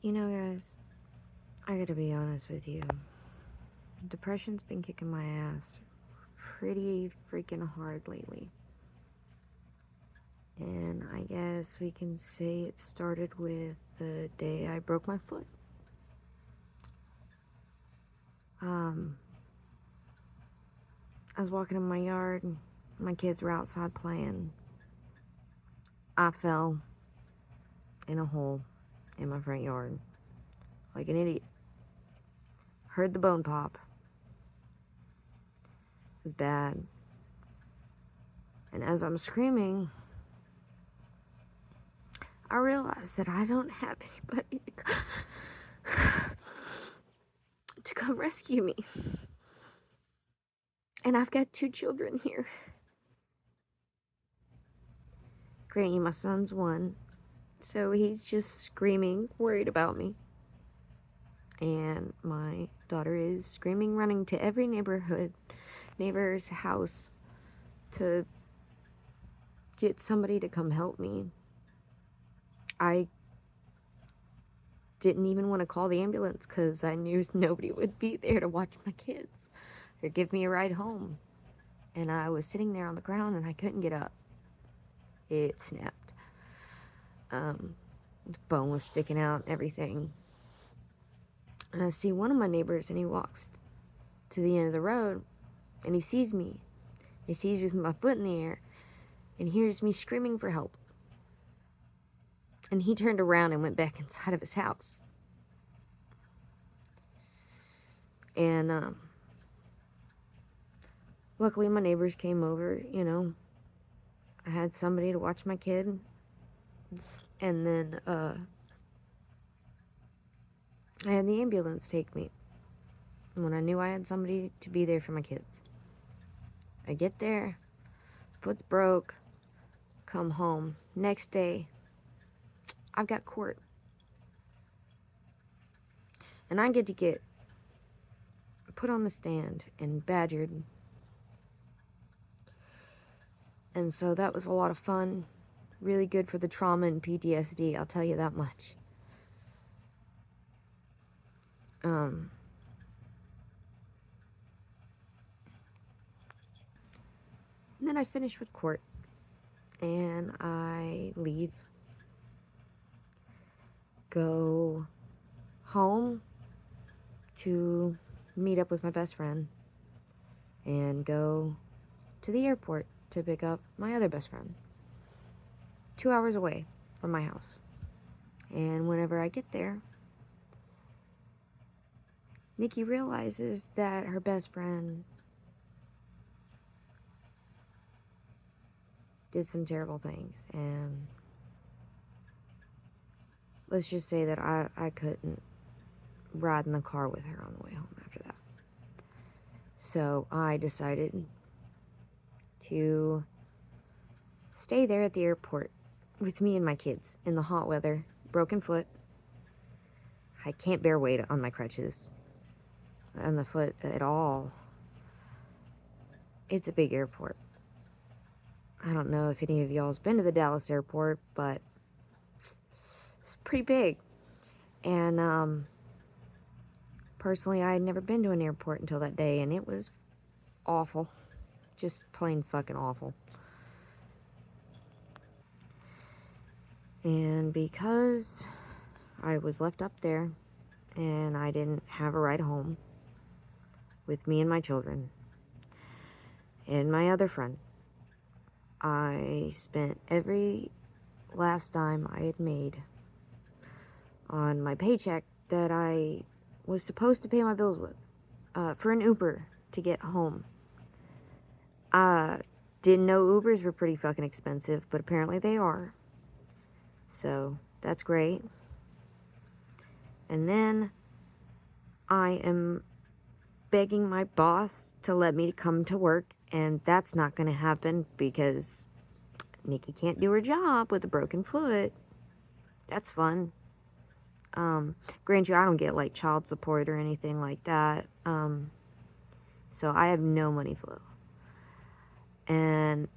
You know, guys, I gotta be honest with you. Depression's been kicking my ass pretty freaking hard lately. And I guess we can say it started with the day I broke my foot. Um, I was walking in my yard, and my kids were outside playing. I fell in a hole in my front yard like an idiot. Heard the bone pop. It was bad. And as I'm screaming, I realized that I don't have anybody to come rescue me. And I've got 2 children here. Grant you, my son's 1, so he's just screaming, worried about me. And my daughter is screaming, running to every neighbor's house to get somebody to come help me. I didn't even want to call the ambulance because I knew nobody would be there to watch my kids or give me a ride home. And I was sitting there on the ground and I couldn't get up. It snapped. The bone was sticking out and everything. And I see one of my neighbors and he walks to the end of the road and he sees me. He sees me with my foot in the air and hears me screaming for help. And he turned around and went back inside of his house. And luckily my neighbors came over, you know. I had somebody to watch my kid. And then I had the ambulance take me when I knew I had somebody to be there for my kids. I get there, foot's broke, come home. Next day, I've got court. And I get to get put on the stand and badgered. And so that was a lot of fun. Really good for the trauma and PTSD, I'll tell you that much. And then I finish with court. And I leave. Go home to meet up with my best friend. And go to the airport to pick up my other best friend. 2 hours away from my house. And whenever I get there, Nikki realizes that her best friend did some terrible things. And let's just say that I couldn't ride in the car with her on the way home after that. So I decided to stay there at the airport with me and my kids in the hot weather, broken foot. I can't bear weight on my crutches, on the foot at all. It's a big airport. I don't know if any of y'all's been to the Dallas airport, but it's pretty big. And personally, I had never been to an airport until that day, and it was awful. Just plain fucking awful. And because I was left up there and I didn't have a ride home with me and my children and my other friend, I spent every last dime I had made on my paycheck that I was supposed to pay my bills with for an Uber to get home. Didn't know Ubers were pretty fucking expensive, but apparently they are. So that's great. And then I am begging my boss to let me come to work, and that's not going to happen because Nikki can't do her job with a broken foot. That's fun. Grant you, I don't get like child support or anything like that. So I have no money flow. And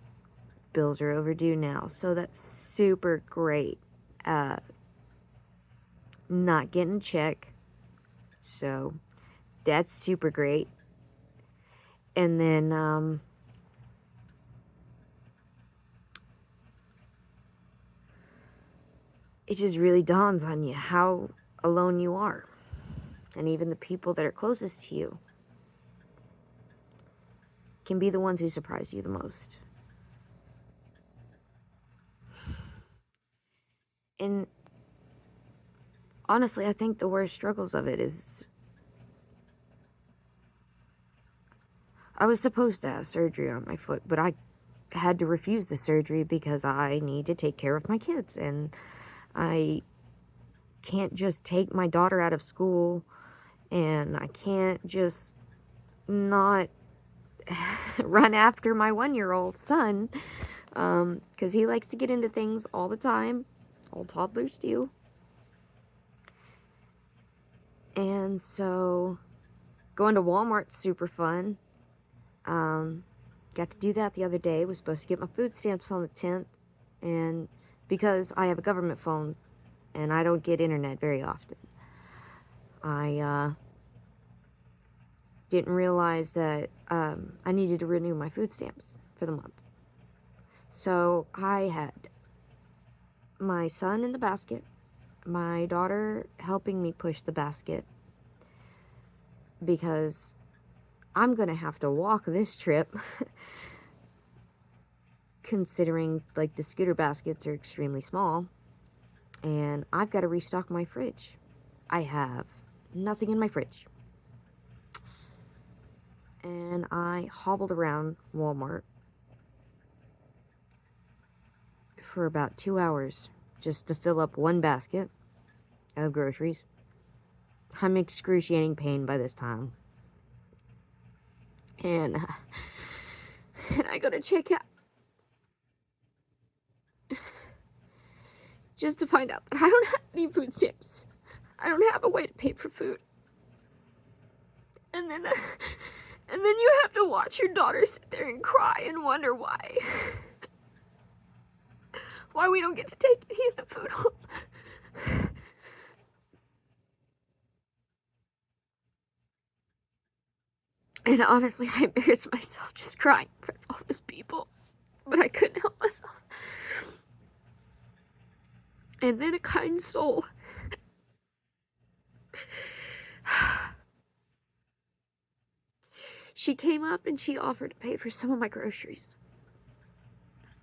bills are overdue now. So that's super great. not getting a check. So that's super great. And then, it just really dawns on you how alone you are. And even the people that are closest to you can be the ones who surprise you the most. And honestly, I think the worst struggles of it is I was supposed to have surgery on my foot, but I had to refuse the surgery because I need to take care of my kids. And I can't just take my daughter out of school, and I can't just not run after my 1-year-old son, because he likes to get into things all the time. All toddlers do. And so going to Walmart's super fun. Got to do that the other day. Was supposed to get my food stamps on the 10th, and because I have a government phone and I don't get internet very often, I didn't realize that I needed to renew my food stamps for the month. So I had my son in the basket, my daughter helping me push the basket, because I'm gonna have to walk this trip considering like the scooter baskets are extremely small, and I've got to restock my fridge. I have nothing in my fridge. And I hobbled around Walmart for about 2 hours just to fill up one basket of groceries. I'm in excruciating pain by this time. And I go to check out just to find out that I don't have any food stamps. I don't have a way to pay for food. And then you have to watch your daughter sit there and cry and wonder why we don't get to take any of the food home. And honestly, I embarrassed myself just crying in front of all those people, but I couldn't help myself. And then a kind soul she came up and she offered to pay for some of my groceries.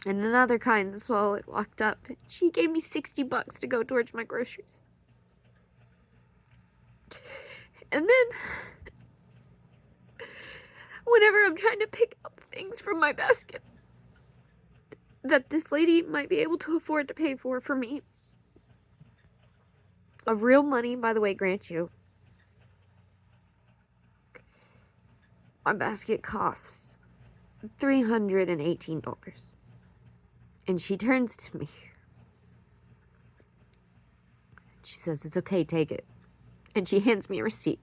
And another kind soul had walked up and she gave me $60 to go towards my groceries. And then, whenever I'm trying to pick out things from my basket that this lady might be able to afford to pay for me, of real money, by the way, grant you, my basket costs $318. And she turns to me. She says, "It's okay, take it." And she hands me a receipt.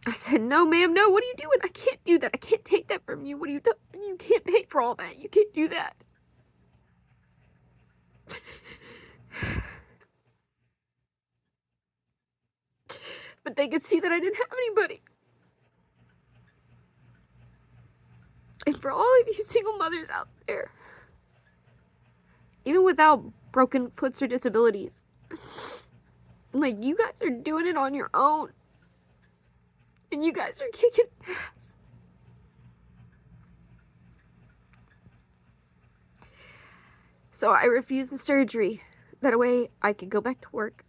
I said, "No, ma'am, no, what are you doing? I can't do that. I can't take that from you. What are you doing? You can't pay for all that. You can't do that." But they could see that I didn't have anybody. And for all of you single mothers out there, even without broken foots or disabilities, like, you guys are doing it on your own. And you guys are kicking ass. So I refused the surgery. That way I could go back to work.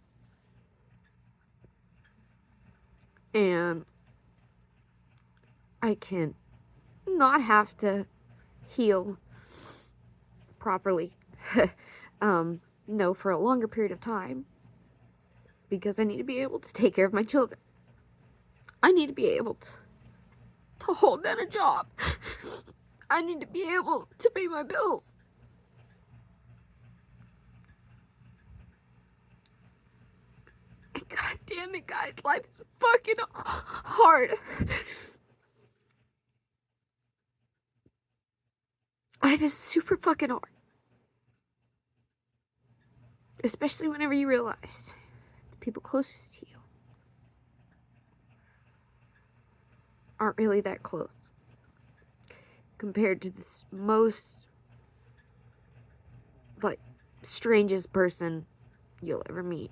And I can not have to heal properly. No, for a longer period of time. Because I need to be able to take care of my children. I need to be able to hold down a job. I need to be able to pay my bills. And god damn it, guys, life is fucking hard. Life is super fucking hard. Especially whenever you realize the people closest to you aren't really that close compared to this most, like, strangest person you'll ever meet.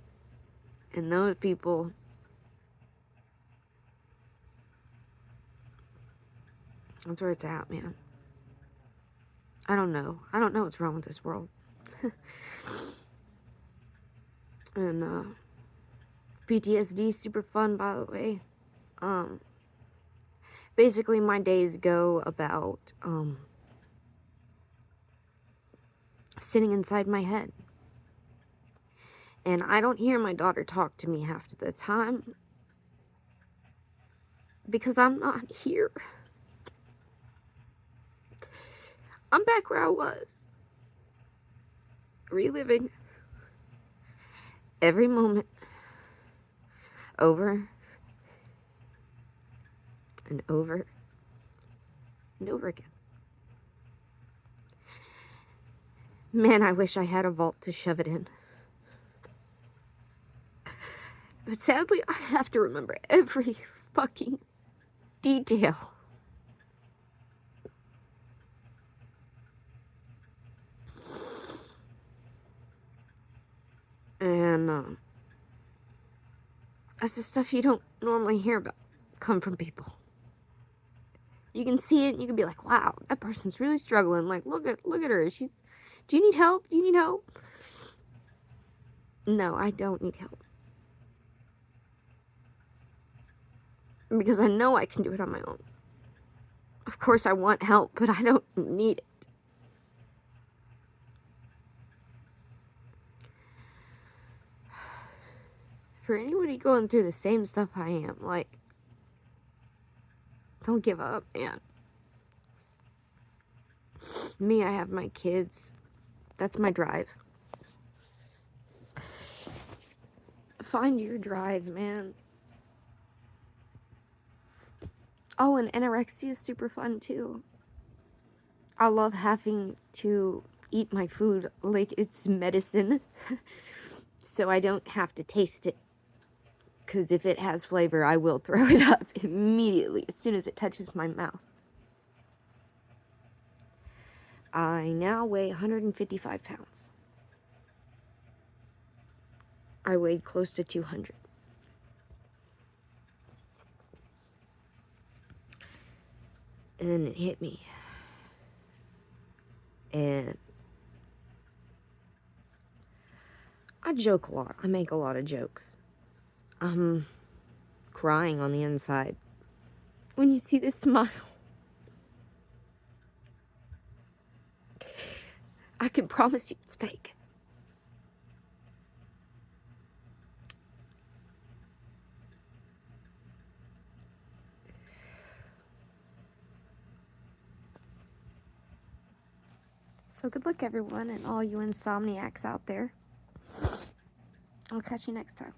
And those people, that's where it's at, man. I don't know what's wrong with this world. And PTSD is super fun, by the way. Basically my days go about sitting inside my head. And I don't hear my daughter talk to me half the time because I'm not here. I'm back where I was, reliving every moment over and over and over again. Man, I wish I had a vault to shove it in. But sadly, I have to remember every fucking detail. And that's the stuff you don't normally hear about come from people. You can see it and you can be like, wow, that person's really struggling. Like, look at her. Do you need help? Do you need help? No, I don't need help. Because I know I can do it on my own. Of course I want help, but I don't need it. For anybody going through the same stuff I am, like, don't give up, man. Me, I have my kids. That's my drive. Find your drive, man. Oh, and anorexia is super fun, too. I love having to eat my food like it's medicine. So I don't have to taste it. Because if it has flavor, I will throw it up immediately as soon as it touches my mouth. I now weigh 155 pounds. I weighed close to 200. And then it hit me. And I joke a lot. I make a lot of jokes. I'm crying on the inside. When you see this smile, I can promise you it's fake. So good luck, everyone, and all you insomniacs out there. I'll catch you next time.